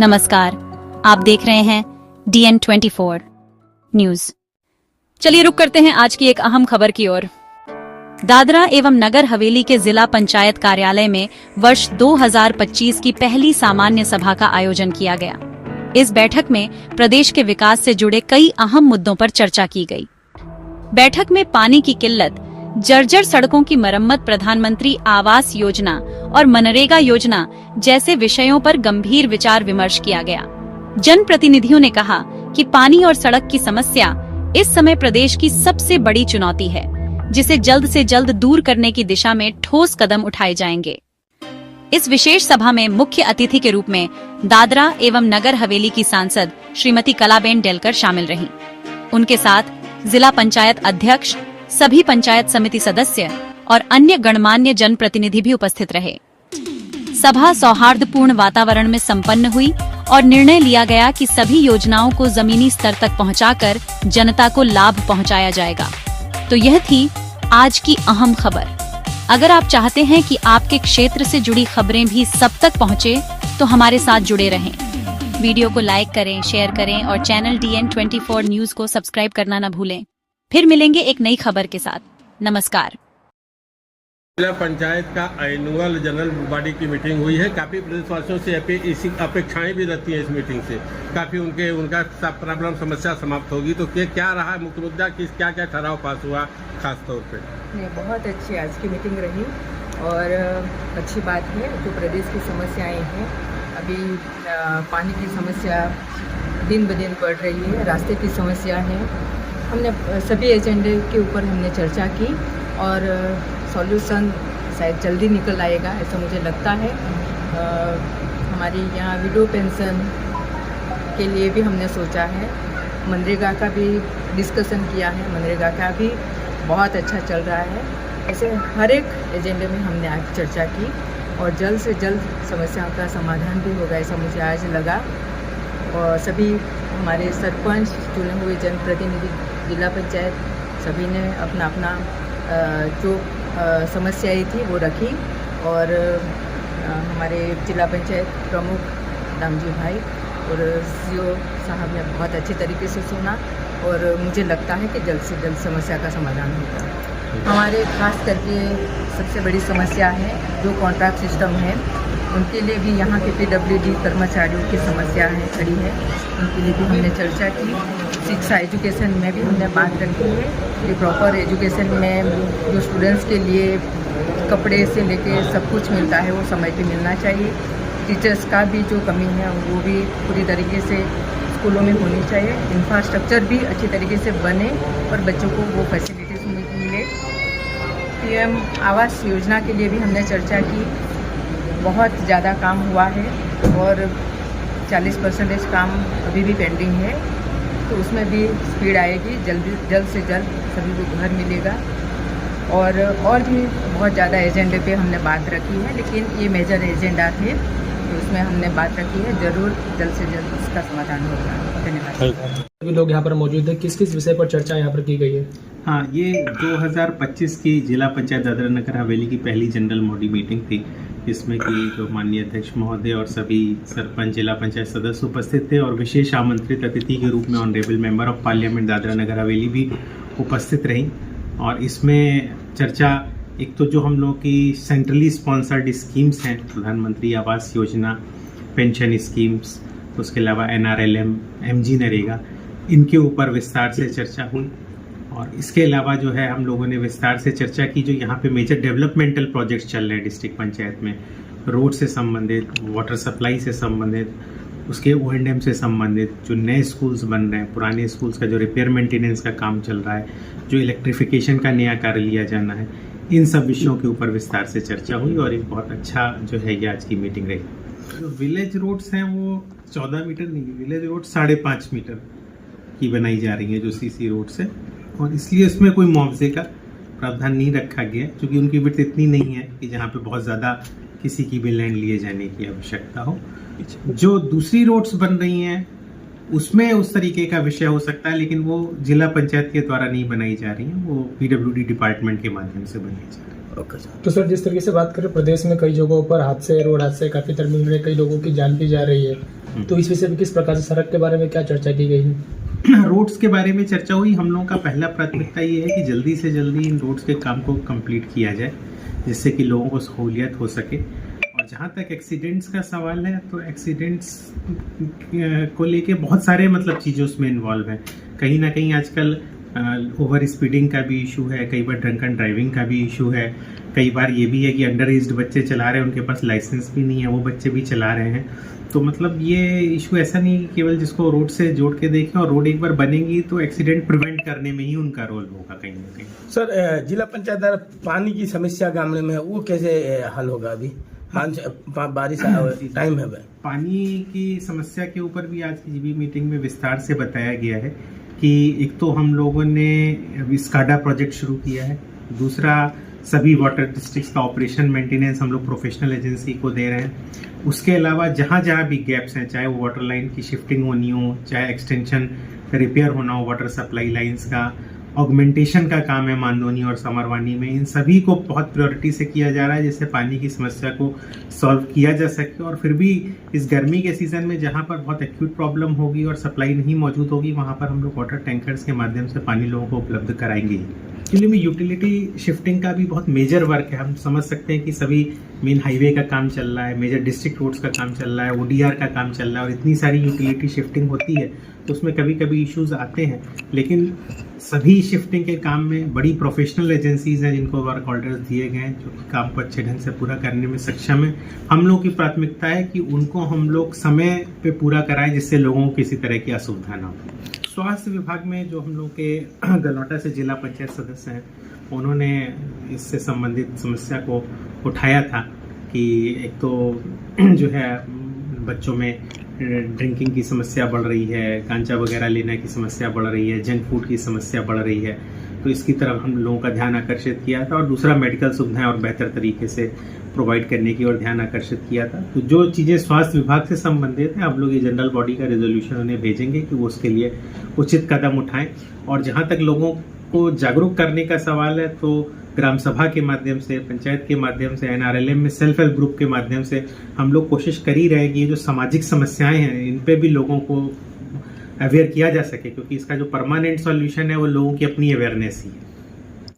नमस्कार, आप देख रहे हैं DN24 न्यूज। चलिए रुक करते हैं आज की एक अहम खबर की ओर। दादरा एवं नगर हवेली के जिला पंचायत कार्यालय में वर्ष 2025 की पहली सामान्य सभा का आयोजन किया गया। इस बैठक में प्रदेश के विकास से जुड़े कई अहम मुद्दों पर चर्चा की गई। बैठक में पानी की किल्लत, जर्जर सड़कों की मरम्मत, प्रधानमंत्री आवास योजना और मनरेगा योजना जैसे विषयों पर गंभीर विचार विमर्श किया गया। जनप्रतिनिधियों ने कहा कि पानी और सड़क की समस्या इस समय प्रदेश की सबसे बड़ी चुनौती है, जिसे जल्द से जल्द दूर करने की दिशा में ठोस कदम उठाए जाएंगे। इस विशेष सभा में मुख्य अतिथि के रूप में दादरा एवं नगर हवेली की सांसद श्रीमती कलाबेन डेलकर शामिल रहीं। उनके साथ जिला पंचायत अध्यक्ष, सभी पंचायत समिति सदस्य और अन्य गणमान्य जनप्रतिनिधि भी उपस्थित रहे। सभा सौहार्दपूर्ण वातावरण में संपन्न हुई और निर्णय लिया गया कि सभी योजनाओं को जमीनी स्तर तक पहुंचाकर जनता को लाभ पहुंचाया जाएगा। तो यह थी आज की अहम खबर। अगर आप चाहते हैं कि आपके क्षेत्र से जुड़ी खबरें भी सब तक पहुंचे, तो हमारे साथ जुड़े रहें। वीडियो को लाइक करें, शेयर करें और चैनल DN24 न्यूज को सब्सक्राइब करना न भूलें। फिर मिलेंगे एक नई खबर के साथ। नमस्कार। जिला पंचायत का एनुअल जनरल बॉडी की मीटिंग हुई है। काफ़ी प्रदेशवासियों से इसी अपेक्षाएं भी रहती हैं इस मीटिंग से। काफ़ी उनका सब प्रॉब्लम समस्या समाप्त होगी। तो क्या रहा मुख्य मुद्दा, क्या क्या ठहराव पास हुआ खास तौर पे? बहुत अच्छी आज की मीटिंग रही और अच्छी बात है जो प्रदेश की समस्याएं हैं। अभी पानी की समस्या दिन ब दिन बढ़ रही है, रास्ते की समस्या है। हमने सभी एजेंडे के ऊपर हमने चर्चा की और सॉल्यूशन शायद जल्दी निकल आएगा, ऐसा मुझे लगता है। हमारी यहाँ विडो पेंशन के लिए भी हमने सोचा है। मनरेगा का भी डिस्कशन किया है, मनरेगा का भी बहुत अच्छा चल रहा है। ऐसे हर एक एजेंडे में हमने आज चर्चा की और जल्द से जल्द समस्याओं का समाधान भी होगा, ऐसा मुझे आज लगा। और सभी हमारे सरपंच, चुने हुए जनप्रतिनिधि, जिला पंचायत, सभी ने अपना अपना जो समस्याएं थी वो रखी और हमारे जिला पंचायत प्रमुख रामजी भाई और CO साहब ने बहुत अच्छी तरीके से सुना और मुझे लगता है कि जल्द से जल्द समस्या का समाधान होगा। हमारे खास करके सबसे बड़ी समस्या है जो कॉन्ट्रैक्ट सिस्टम है, उनके लिए भी यहाँ के PWD कर्मचारियों की समस्या है खड़ी है, उनके लिए भी हमने चर्चा की। शिक्षा एजुकेशन में भी हमने बात रखी है कि प्रॉपर एजुकेशन में जो स्टूडेंट्स के लिए कपड़े से लेके सब कुछ मिलता है वो समय पे मिलना चाहिए। टीचर्स का भी जो कमी है वो भी पूरी तरीके से स्कूलों में होनी चाहिए। इंफ्रास्ट्रक्चर भी अच्छी तरीके से बने और बच्चों को वो फैसिलिटीज़ मिले। PM आवास योजना के लिए भी हमने चर्चा की। बहुत ज़्यादा काम हुआ है और 40% काम अभी भी पेंडिंग है, तो उसमें भी स्पीड आएगी। जल्द से जल्द सभी को घर मिलेगा और भी बहुत ज़्यादा एजेंडे पे हमने बात रखी है, लेकिन ये मेजर एजेंडा थे तो उसमें हमने बात रखी है। ज़रूर जल्द से जल्द इसका समाधान होगा। धन्यवाद। सभी लोग यहाँ पर मौजूद हैं। किस किस विषय पर चर्चा यहाँ पर की गई है? हाँ, ये 2025 की जिला पंचायत दादरा नगर हवेली की पहली जनरल बॉडी मीटिंग थी, जिसमें कि जो माननीय अध्यक्ष महोदय और सभी सरपंच, जिला पंचायत सदस्य उपस्थित थे और विशेष आमंत्रित अतिथि के रूप में honourable member of parliament Dadra Nagar Haveli भी उपस्थित रहीं। और इसमें चर्चा एक तो जो हम लोगों की सेंट्रली स्पॉन्सर्ड स्कीम्स हैं, प्रधानमंत्री आवास योजना, पेंशन स्कीम्स, उसके अलावा NRLM, MG नरेगा, इनके ऊपर विस्तार से चर्चा हुई। और इसके अलावा जो है हम लोगों ने विस्तार से चर्चा की जो यहाँ पे मेजर डेवलपमेंटल प्रोजेक्ट्स चल रहे हैं डिस्ट्रिक्ट पंचायत में, रोड से संबंधित, वाटर सप्लाई से संबंधित, उसके O&M से संबंधित, जो नए स्कूल्स बन रहे हैं, पुराने स्कूल्स का जो रिपेयर मेंटेनेंस का काम चल रहा है, जो इलेक्ट्रिफिकेशन का नया कार्य लिया जाना है, इन सब विषयों के ऊपर विस्तार से चर्चा हुई और एक बहुत अच्छा जो है ये आज की मीटिंग रही। जो विलेज रोड्स हैं वो 14 मीटर नहीं, विलेज रोड 5.5 मीटर की बनाई जा रही है जो CC रोड्स है, और इसलिए उसमें कोई मुआवजे का प्रावधान नहीं रखा गया क्योंकि उनकी विड्थ इतनी नहीं है कि जहाँ पे बहुत ज़्यादा किसी की भी लैंड लिए जाने की आवश्यकता हो। जो दूसरी रोड्स बन रही हैं उसमें उस तरीके का विषय हो सकता है, लेकिन वो जिला पंचायत के द्वारा नहीं बनाई जा रही हैं, वो PWD डिपार्टमेंट के माध्यम से बनाई जा रही है। Okay sir. तो सर जिस तरीके से बात करें, प्रदेश में कई जगहों पर हादसे, रोड हादसे काफी तर मिल रहे हैं, कई लोगों की जान भी जा रही है, तो इस विषय में किस प्रकार से सड़क के बारे में क्या चर्चा की गई है? रोड्स के बारे में चर्चा हुई। हम लोगों का पहला प्राथमिकता ये है कि जल्दी से जल्दी इन रोड्स के काम को कंप्लीट किया जाए, जिससे कि लोगों को सहूलियत हो सके। और जहाँ तक एक्सीडेंट्स का सवाल है, तो एक्सीडेंट्स को लेके बहुत सारे मतलब चीज़ें उसमें इन्वॉल्व हैं। कहीं ना कहीं आजकल ओवर स्पीडिंग का भी इशू है, कई बार ड्रंकन ड्राइविंग का भी इशू है, कई बार ये भी है कि अंडर एज्ड बच्चे चला रहे हैं, उनके पास लाइसेंस भी नहीं है, वो बच्चे भी चला रहे हैं। तो मतलब ये इशू ऐसा नहीं कि केवल जिसको रोड से जोड़ के देखें, और रोड एक बार बनेगी तो एक्सीडेंट प्रिवेंट करने में ही उनका रोल होगा कहीं ना कहीं। सर जिला पंचायत द्वारा पानी की समस्या गामड़े में है, वो कैसे हल होगा? अभी बारिश टाइम है भाई। पानी की समस्या के ऊपर भी आज की जीबी मीटिंग में विस्तार से बताया गया है कि एक तो हम लोगों ने स्काडा प्रोजेक्ट शुरू किया है, दूसरा सभी वाटर डिस्ट्रिक्ट्स का ऑपरेशन मेंटेनेंस हम लोग प्रोफेशनल एजेंसी को दे रहे हैं। उसके अलावा जहाँ जहाँ भी गैप्स हैं, चाहे वो वाटर लाइन की शिफ्टिंग होनी हो, चाहे एक्सटेंशन रिपेयर होना हो वाटर सप्लाई लाइंस का, ऑगमेंटेशन का काम है मांदोनी और समरवानी में, इन सभी को बहुत प्रायोरिटी से किया जा रहा है, जिससे पानी की समस्या को सॉल्व किया जा सके। और फिर भी इस गर्मी के सीज़न में जहाँ पर बहुत एक्यूट प्रॉब्लम होगी और सप्लाई नहीं मौजूद होगी, वहाँ पर हम लोग वाटर टैंकर्स के माध्यम से पानी लोगों को उपलब्ध कराएंगे। दिल्ली में यूटिलिटी शिफ्टिंग का भी बहुत मेजर वर्क है। हम समझ सकते हैं कि सभी मेन हाईवे का काम चल रहा है, मेजर डिस्ट्रिक्ट रोड्स का काम चल रहा है, ODR का काम चल रहा है, और इतनी सारी यूटिलिटी शिफ्टिंग होती है तो उसमें कभी कभी इश्यूज आते हैं। लेकिन सभी शिफ्टिंग के काम में बड़ी प्रोफेशनल एजेंसीज हैं जिनको वर्क ऑर्डर्स दिए गए हैं, जो कि काम को अच्छे ढंग से पूरा करने में सक्षम है। हम लोगों की प्राथमिकता है कि उनको हम लोग समय पे पूरा कराएं, जिससे लोगों को किसी तरह की असुविधा ना हो। स्वास्थ्य विभाग में जो हम लोग के गलौटा से जिला पंचायत सदस्य हैं, उन्होंने इससे संबंधित समस्या को उठाया था कि एक तो जो है बच्चों में ड्रिंकिंग की समस्या बढ़ रही है, गांजा वगैरह लेने की समस्या बढ़ रही है, जंक फूड की समस्या बढ़ रही है, तो इसकी तरफ हम लोगों का ध्यान आकर्षित किया था। और दूसरा मेडिकल सुविधाएं और बेहतर तरीके से प्रोवाइड करने की ओर ध्यान आकर्षित किया था। तो जो चीज़ें स्वास्थ्य विभाग से संबंधित हैं, आप लोग ये जनरल बॉडी का रेजोल्यूशन उन्हें भेजेंगे कि वो उसके लिए उचित कदम उठाएं। और जहाँ तक लोगों को जागरूक करने का सवाल है, तो ग्राम सभा के माध्यम से, पंचायत के माध्यम से, NRLM में सेल्फ हेल्प ग्रुप के माध्यम से हम लोग कोशिश कर ही रहे हैं कि ये जो सामाजिक समस्याएं हैं, इन पे भी लोगों को अवेयर किया जा सके, क्योंकि इसका जो परमानेंट सॉल्यूशन है वो लोगों की अपनी अवेयरनेस ही है।